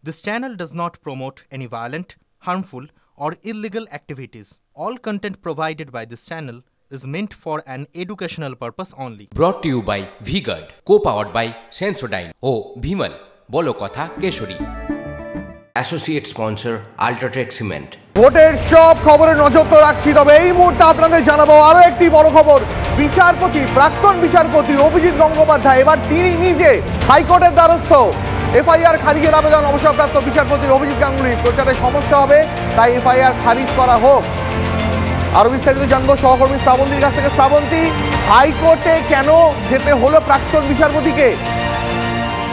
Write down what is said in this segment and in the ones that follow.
This channel does not promote any violent, harmful, or illegal activities. All content provided by this channel is meant for an educational purpose only. Brought to you by V-Guard, co-powered by Sensodyne O Bhimal, বলো কথা Keshari. Associate sponsor Ultratech Cement. ভোটের সব খবরে নজর তো রাখছি, তবে এই মুহূর্তে আপনাদের জানাবো আরো একটি বড় খবর। প্রাক্তন বিচারপতি অভিজিৎ গঙ্গোপাধ্যায় এবার তিনি নিজে হাইকোর্টের দ্বারস্থ। এফআইআর খারিজের আবেদন অবসরপ্রাপ্ত বিচারপতি অভিজিৎ গাঙ্গুলির, প্রচারে সমস্যা হবে তাই এফআইআর খারিজ করা হোক। আরো বিস্তারিত জানবো সহকর্মী শ্রাবন্তীর কাছ থেকে। শ্রাবন্তী, হাইকোর্টে কেন যেতে হলো প্রাক্তন বিচারপতিকে?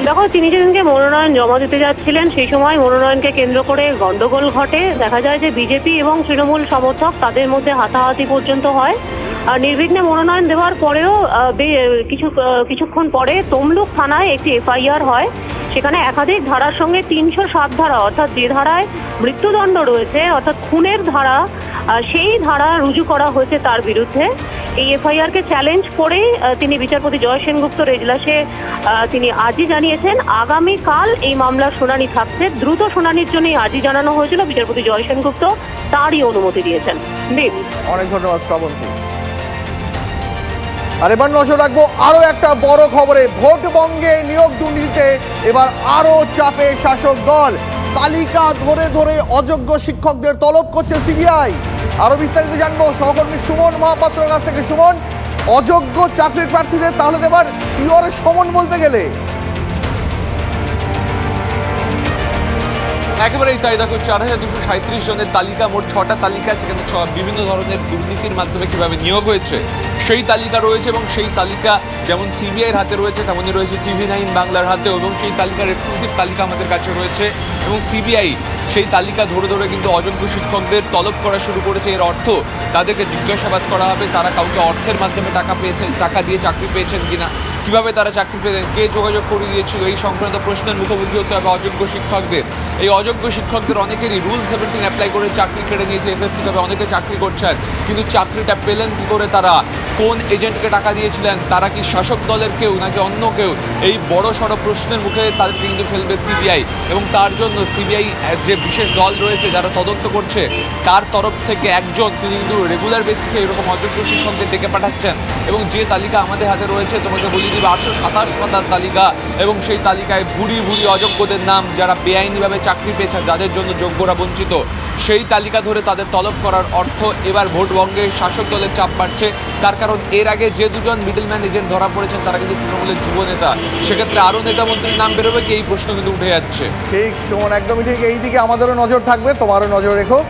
দেখো, তিনি যেদিনকে মনোনয়ন জমা দিতে যাচ্ছিলেন সেই সময় মনোনয়নকে কেন্দ্র করে গন্ডগোল ঘটে। দেখা যায় যে বিজেপি এবং তৃণমূল সমর্থক তাদের মধ্যে হাতাহাতি পর্যন্ত হয়। আর নির্বিঘ্নে মনোনয়ন দেওয়ার পরেও কিছুক্ষণ পরে তমলুক থানায় একটি এফআইআর হয়। সেখানে একাধিক ধারার সঙ্গে ৩০৭ ধারা, অর্থাৎ যে ধারায় মৃত্যুদণ্ড রয়েছে, অর্থাৎ খুনের ধারা, সেই ধারা রুজু করা হয়েছে তার বিরুদ্ধে। এই এফআইআরকে চ্যালেঞ্জ করে তিনি বিচারপতি জয় সেনগুপ্তর এজলাসে তিনি আর্জি জানিয়েছেন। আগামীকাল এই মামলার শুনানি থাকছে। দ্রুত শুনানির জন্যই আর্জি জানানো হয়েছিল। বিচারপতি জয় সেনগুপ্ত তারই অনুমতি দিয়েছেন। অনেক ধন্যবাদ শ্রাবন্তী। আর এবার নজর রাখবো আরো একটা বড় খবরে। ভোটবঙ্গে নিয়োগ দুর্নীতিতে এবার আরো চাপে শাসক দল। তালিকা ধরে ধরে অযোগ্য শিক্ষকদের তলব করছে সিবিআই। আরো বিস্তারিত জানবো সহকর্মী সুমন মহাপাত্রের কাছ থেকে। সুমন, অযোগ্য চাকরির প্রার্থীদের তাহলে এবার শিওরে সমন বলতে গেলে? একেবারেই তাই। দেখো, ৪,২৩৭ জনের তালিকা, মোট ৬টা তালিকা, সেখানে বিভিন্ন ধরনের দুর্নীতির মাধ্যমে কিভাবে নিয়োগ হয়েছে সেই তালিকা রয়েছে। এবং সেই তালিকা যেমন সিবিআইয়ের হাতে রয়েছে তেমনই রয়েছে TV9 বাংলার হাতেও, এবং সেই তালিকার এক্সক্লুসিভ তালিকা আমাদের কাছে রয়েছে। এবং সিবিআই সেই তালিকা ধরে ধরে কিন্তু অযোগ্য শিক্ষকদের তলব করা শুরু করেছে। এর অর্থ তাদেরকে জিজ্ঞাসাবাদ করা হবে তারা কাউকে অর্থের মাধ্যমে টাকা দিয়ে চাকরি পেয়েছেন কিনা, কিভাবে তারা চাকরি পেতেন, কে যোগাযোগ করে দিয়েছিল, এই সংক্রান্ত প্রশ্নের মুখোমুখি হতে হবে অযোগ্য শিক্ষকদের। এই অযোগ্য শিক্ষকদের অনেকেরই রুল 17 অ্যাপ্লাই করে চাকরি কেড়ে নিয়েছে এসএসসি, তবে অনেকে চাকরি করছেন, কিন্তু চাকরিটা পেলেন কী করে, তারা কোন এজেন্টকে টাকা দিয়েছিলেন, তারা কি শাসক দলের কেউ নাকি অন্য কেউ, এই বড় সড়ো প্রশ্নের মুখে তাদেরকে কিন্তু ফেলবে সিবিআই। এবং তার জন্য সিবিআই যে বিশেষ দল রয়েছে যারা তদন্ত করছে তার তরফ থেকে একজন তিনি কিন্তু রেগুলার বেসিসে এরকম অযোগ্য শিক্ষকদের ডেকে পাঠাচ্ছেন। এবং যে তালিকা আমাদের হাতে রয়েছে তোমাকে বলি দিবে 827 পাতার তালিকা, এবং সেই তালিকায় ভুরি ভুরি অযোগ্যদের নাম যারা বেআইনিভাবে চাকরি পেয়েছেন, যাদের জন্য যোগ্যরা বঞ্চিত, সেই তালিকা ধরে তাদের তলব করার অর্থ এবার ভোটবঙ্গে শাসক দলের চাপ বাড়ছে। তার কারণ এর আগে যে দুজন মিডলম্যান এজেন্ট ধরা পড়েছেন তারা কিন্তু তৃণমূলের যুব নেতা, সেক্ষেত্রে আরও নেতা মন্ত্রীর নাম বেরোবে কি, এই প্রশ্ন কিন্তু উঠে যাচ্ছে। ঠিক সুমন, একদমই ঠিক। এই দিকে আমাদেরও নজর থাকবে, তোমারও নজর রেখো।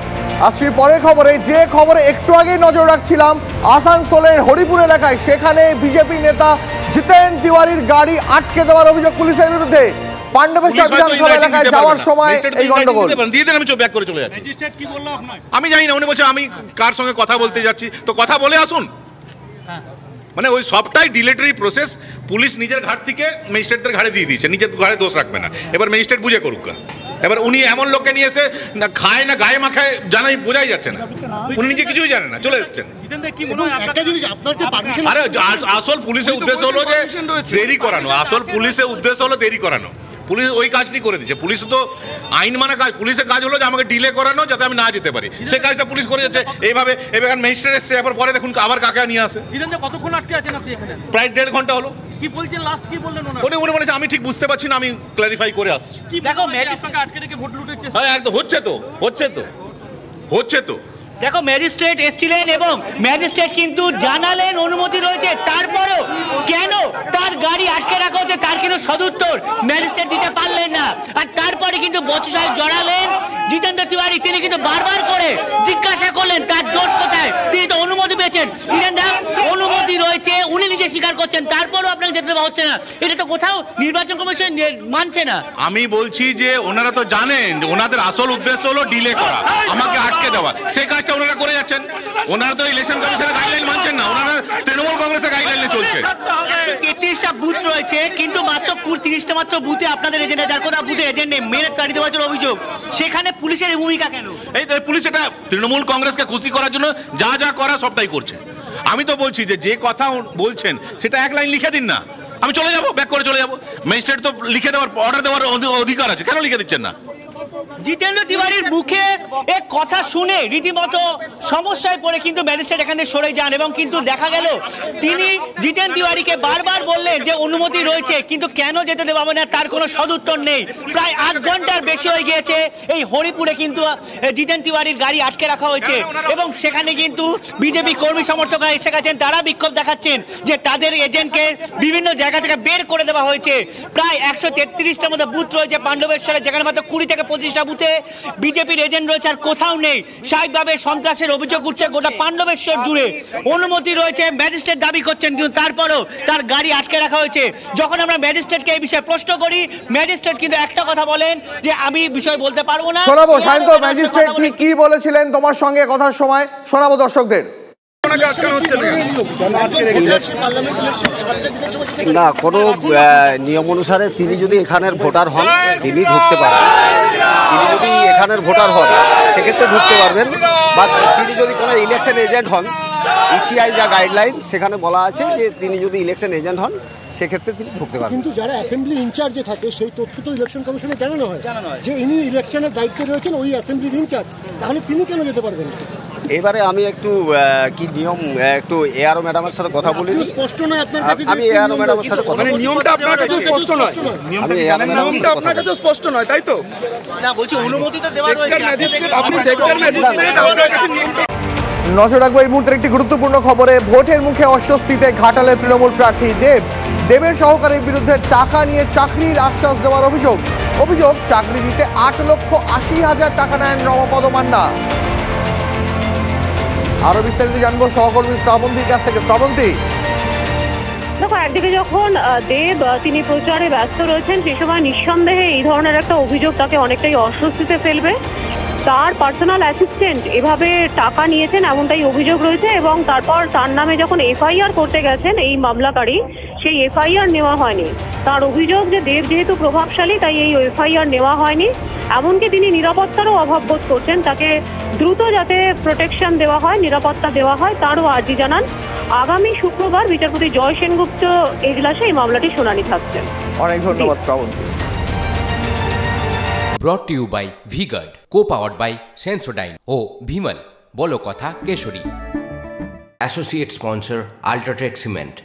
আসছি পরের খবরে। যে খবরে একটু আগেই নজর রাখছিলাম, আসানসোলের হরিপুর এলাকায়, সেখানে বিজেপি নেতা জিতেন তিওয়ারির গাড়ি আটকে দেওয়ার অভিযোগ পুলিশের বিরুদ্ধে। পাণ্ডবেশ্বর বিধানসভা এলাকায় যাওয়ার সময় এই গন্ডগোল। আমি জানি না, উনি বলছে আমি কার সঙ্গে কথা বলতে যাচ্ছি, তো কথা বলে আসুন। মানে ওই সবটাই ডিলেটারি প্রসেস। পুলিশ নিজের ঘাট থেকে ম্যাজিস্ট্রেটদের ঘাড়ে দিয়ে দিয়েছে, নিজের ঘাড়ে দোষ রাখবে না। এবার ম্যাজিস্ট্রেট বুঝে করুক। এবার উনি এমন লোককে নিয়ে এসে না খায় না গায়ে মাখায়, জানাই বোঝাই যাচ্ছে না, উনি নিজে কিছুই জানেন না, চলে এসছেন। আরে আসল পুলিশের উদ্দেশ্য হলো যে দেরি করানো, আসল পুলিশের উদ্দেশ্য হলো দেরি করানো। পুলিশ ওই কাজটি করে দিচ্ছে। পুলিশ তো আইন মানা কাজ, পুলিশের কাজ হলো যে আমাকে ডিলে করানো যাতে আমি না যেতে পারি, সে কাজটা পুলিশ করে যাচ্ছে এইভাবে। এবার ম্যাজিস্ট্রেট এসছে, এবার পরে দেখুন আবার কাকে নিয়ে আসে। কতক্ষণ আটকে আছেন আপনি এখানে? প্রায় 1.5 ঘন্টা হলো। কি বলছেন লাস্ট, কি বললেন উনি বলেছে আমি ঠিক বুঝতে পারছি না, আমি ক্লারিফাই করে আসছি। দেখো, ম্যাজিস্ট্রেটকে আটকে রেখে ভোট লুটের চেষ্টা। হ্যাঁ, একদম হচ্ছে তো। দেখো, ম্যাজিস্ট্রেট এসেছিলেন এবং ম্যাজিস্ট্রেট কিন্তু জানালেন অনুমতি রয়েছে, তারপরেও কেন তার গাড়ি আটকে রাখা হচ্ছে তার কিন্তু সদুত্তর ম্যাজিস্ট্রেট দিতে পারলেন না। আর তারপরে কিন্তু বচসায় জড়ালেন জিতেন্দ্র তিওয়ারি। তিনি কিন্তু বারবার করে জিজ্ঞাসা করলেন তার দোষ কোথায়, তিনি তো অনুমতি পেয়েছেন। অনুমতি রয়েছে, উনি নিজে স্বীকার করছেন, তারপরেও আপনাকে যেতে দেওয়া হচ্ছে না। এটা তো কোথাও নির্বাচন কমিশন মানছে না। আমি বলছি যে ওনারা তো জানেন ওনাদের আসল উদ্দেশ্য হলো ডিলে করা, আমাকে আটকে দেওয়া। সে কাজটা ওনারা করে যাচ্ছেন। ওনারা তো ইলেকশন কমিশনের গাইডলাইন মানছেন না, ওনারা তৃণমূল কংগ্রেসের গাইডলাইনে চলছে। 33টা বুথ রয়েছে, কিন্তু মাত্র 30টা মাত্র বুথে আপনাদের এজেন্ট, যার কথা বুথে এজেন্ট নেই, মেরে তাড়িয়ে দেওয়ার অভিযোগ। সেখানে পুলিশের ভূমিকা কেন? এই তো পুলিশ এটা তৃণমূল কংগ্রেসকে খুশি করার জন্য যা যা করা সবটাই করছে। আমি তো বলছি যে কথা বলছেন সেটা এক লাইন লিখে দিন না, আমি চলে যাবো, ব্যাক করে চলে যাবো। ম্যাজিস্ট্রেট তো লিখে দেওয়ার, অর্ডার দেওয়ার অধিকার আছে, কেন লিখে দিচ্ছেন না? জিতেন্দ্র তিওয়ারির মুখে এক কথা শুনে রীতিমতো সমস্যায় পড়ে কিন্তু ম্যাজিস্ট্রেট এখান থেকে সরে যান এবং কিন্তু দেখা গেল তিনি জিতেন তিওয়ারিকে বারবার বললেন যে অনুমতি রয়েছে কিন্তু কেন যেতে দেওয়া হবে না তার কোনো সদুত্তর নেই। প্রায় 8 ঘন্টার বেশি হয়ে গিয়েছে এই হরিপুরে কিন্তু জিতেন তিওয়ারির গাড়ি আটকে রাখা হয়েছে এবং সেখানে কিন্তু বিজেপি কর্মী সমর্থকরা এসে গেছেন, তারা বিক্ষোভ দেখাচ্ছেন যে তাদের এজেন্টকে বিভিন্ন জায়গা থেকে বের করে দেওয়া হয়েছে। প্রায় 133টার মতো বুথ রয়েছে পাণ্ডবেশ্বরে, যেখানে মাত্র 20 থেকে 25টা বুথে বিজেপির এজেন্ট রয়েছে, আর কোথাও নেই। স্বাভাবিকভাবে সন্ত্রাসের অভিযোগ উঠছে গোটা পাণ্ডবেশ্বর জুড়ে। অনুমতি রয়েছে, ম্যাজিস্ট্রেট দাবি করছেন, কিন্তু তারপরও তার গাড়ি আটকে রাখা হয়েছে। যখন আমরা ম্যাজিস্ট্রেটকে এই বিষয়ে প্রশ্ন করি, ম্যাজিস্ট্রেট কিন্তু একটা কথা বলেন যে আমি বিষয় বলতে পারবো না। শোনাবো সায়ন্ত ম্যাজিস্ট্রেট ঠিক কি বলেছিলেন তোমার সঙ্গে কথার সময়, শোনাবো দর্শকদের। না, কোনো নিয়ম অনুসারে তিনি যদি এখানের ভোটার হন তিনি ঢুকতে পারেন। তিনি যদি এখানের ভোটার হন সেক্ষেত্রে ঢুকতে পারবেন, বা তিনি যদি কোনো ইলেকশন এজেন্ট হন, ইসিআই যা গাইডলাইন সেখানে বলা আছে যে তিনি যদি ইলেকশন এজেন্ট হন সেক্ষেত্রে তিনি ঢুকতে পারবেন। কিন্তু যারা অ্যাসেম্বলি ইনচার্জে থাকে সেই তথ্য তো ইলেকশন কমিশনে জানানো হয় যে ইনি ইলেকশনের দায়িত্বে রয়েছেন ওই অ্যাসেম্বলির ইনচার্জ, তাহলে তিনি কেন যেতে পারবেন? এবারে আমি একটু কি নিয়ম একটু এআরও ম্যাডামের সাথে কথা বলি। স্পষ্ট নয় আপনার কাছে? আমি এআরও ম্যাডামের সাথে কথা বলি। নিয়মটা আপনার কাছে স্পষ্ট নয়? আমি এআরও ম্যাডামের সাথে কথা বলি। স্পষ্ট নয়, তাই তো? না, বলছি অনুমতি তো দেওয়া রয়েছে। আপনি সেক্টর ম্যাজিস্ট্রেট। নজর রাখবো এই মুহূর্তের একটি গুরুত্বপূর্ণ খবরে। ভোটের মুখে অস্বস্তিতে ঘাটালে তৃণমূল প্রার্থী দেবের সহকারীর বিরুদ্ধে টাকা নিয়ে চাকরির আশ্বাস দেওয়ার অভিযোগ চাকরি দিতে 8,80,000 টাকা নেন রমাপদ মান্না। আরো বিস্তারিত জানবো সহকর্মী শ্রাবন্তীর কাছ থেকে। শ্রাবন্তী, দেখো, একদিকে যখন দেব তিনি প্রচারে ব্যস্ত রয়েছেন সেই সময় নিঃসন্দেহে এই ধরনের একটা অভিযোগ তাকে অনেকটাই অস্বস্তিতে ফেলবে। তার পার্সোনাল অ্যাসিস্ট্যান্ট এভাবে টাকা নিয়েছেন এমনটাই অভিযোগ রয়েছে এবং তারপর তার নামে যখন এফআইআর করতে গেছেন এই মামলাকারী, সেই এফআইআর নেওয়া হয়নি। তার অভিযোগ যে দেব যেহেতু প্রভাবশালী তাই এই এফআইআর নেওয়া হয়নি। এমনকি তিনি নিরাপত্তারও অভাব বোধ করছেন, তাকে দ্রুত যাতে প্রোটেকশন দেওয়া হয়, নিরাপত্তা দেওয়া হয় তারও আর্জি জানান। আগামী শুক্রবার বিচারপতি জয় সেনগুপ্ত এজলাসে এই মামলাটি শুনানি থাকছে। অনেক ধন্যবাদ Srabanti. Brought to you by V-Guard, co-powered by Sensodyne O Bhimal, বলো কথা Keshari. Associate sponsor Ultratech Cement.